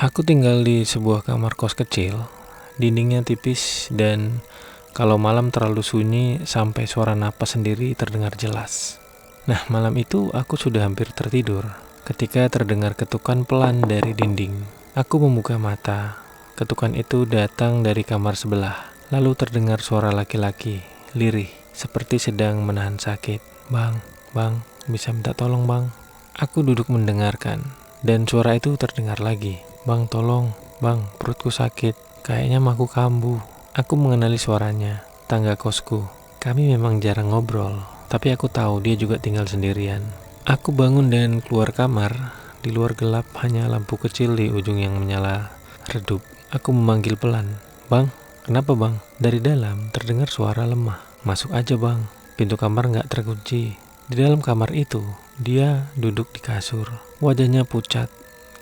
Aku tinggal di sebuah kamar kos kecil, dindingnya tipis dan kalau malam terlalu sunyi sampai suara napas sendiri terdengar jelas. Nah, malam itu aku sudah hampir tertidur ketika terdengar ketukan pelan dari dinding. Aku membuka mata. Ketukan itu datang dari kamar sebelah. Lalu terdengar suara laki-laki, lirih, seperti sedang menahan sakit. Bang, bang, bisa minta tolong bang? Aku duduk mendengarkan, dan suara itu terdengar lagi. Bang, tolong, bang, perutku sakit. Kayaknya maku kambuh. Aku mengenali suaranya, tangga kosku. Kami memang jarang ngobrol, tapi aku tahu dia juga tinggal sendirian. Aku bangun dan keluar kamar. Di luar gelap, hanya lampu kecil di ujung yang menyala redup. Aku memanggil pelan. Bang, kenapa bang? Dari dalam terdengar suara lemah. Masuk aja bang, pintu kamar nggak terkunci. Di dalam kamar itu, dia duduk di kasur. Wajahnya pucat,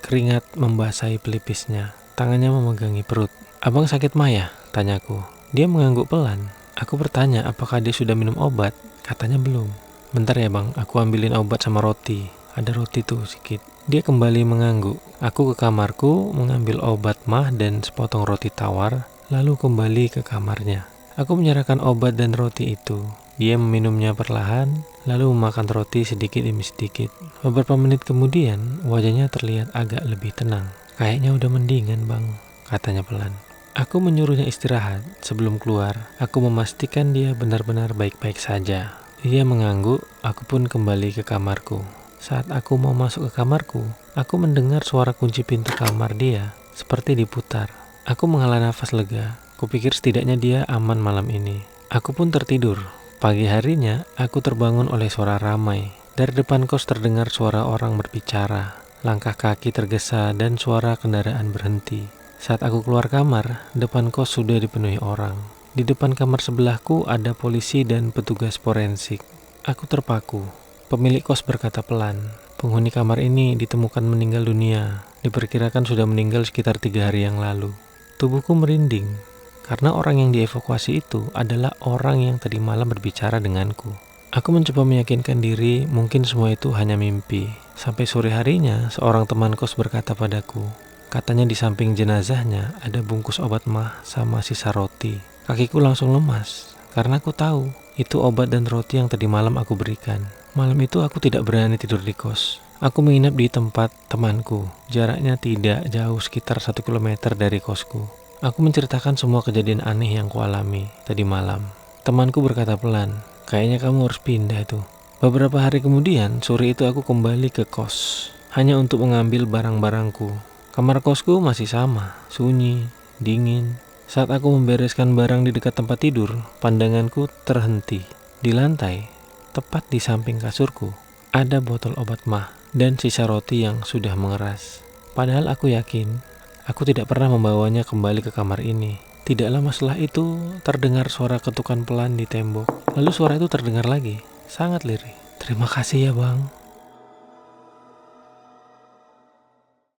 keringat membasahi pelipisnya. Tangannya memegangi perut. Abang sakit mah ya? Tanyaku. Dia mengangguk pelan. Aku bertanya apakah dia sudah minum obat. Katanya belum. Bentar ya bang, aku ambilin obat sama roti. Ada roti tuh sedikit. Dia kembali mengangguk. Aku ke kamarku mengambil obat mah dan sepotong roti tawar, lalu kembali ke kamarnya. Aku menyerahkan obat dan roti itu. Dia meminumnya perlahan, lalu memakan roti sedikit demi sedikit. Beberapa menit kemudian, wajahnya terlihat agak lebih tenang. Kayaknya udah mendingan bang, katanya pelan. Aku menyuruhnya istirahat. Sebelum keluar, aku memastikan dia benar-benar baik-baik saja. Dia mengangguk, aku pun kembali ke kamarku. Saat aku mau masuk ke kamarku, aku mendengar suara kunci pintu kamar dia seperti diputar. Aku menghela nafas lega. Kupikir setidaknya dia aman malam ini. Aku pun tertidur. Pagi harinya, aku terbangun oleh suara ramai. Dari depan kos terdengar suara orang berbicara. Langkah kaki tergesa dan suara kendaraan berhenti. Saat aku keluar kamar, depan kos sudah dipenuhi orang. Di depan kamar sebelahku ada polisi dan petugas forensik. Aku terpaku. Pemilik kos berkata pelan, penghuni kamar ini ditemukan meninggal dunia. Diperkirakan sudah meninggal sekitar 3 hari yang lalu. Tubuhku merinding, karena orang yang dievakuasi itu adalah orang yang tadi malam berbicara denganku. Aku mencoba meyakinkan diri mungkin semua itu hanya mimpi. Sampai sore harinya, seorang teman kos berkata padaku, katanya di samping jenazahnya ada bungkus obat mah sama sisa roti. Kakiku langsung lemas, karena aku tahu itu obat dan roti yang tadi malam aku berikan. Malam itu aku tidak berani tidur di kos. Aku menginap di tempat temanku. Jaraknya tidak jauh, sekitar 1 kilometer dari kosku. Aku menceritakan semua kejadian aneh yang kualami tadi malam. Temanku berkata pelan, kayaknya kamu harus pindah itu. Beberapa hari kemudian, sore itu aku kembali ke kos. Hanya untuk mengambil barang-barangku. Kamar kosku masih sama, sunyi, dingin. Saat aku membereskan barang di dekat tempat tidur, pandanganku terhenti. Di lantai, tepat di samping kasurku, ada botol obat mah dan sisa roti yang sudah mengeras. Padahal aku yakin, aku tidak pernah membawanya kembali ke kamar ini. Tidak lama setelah itu, terdengar suara ketukan pelan di tembok. Lalu suara itu terdengar lagi, sangat lirih. Terima kasih ya bang,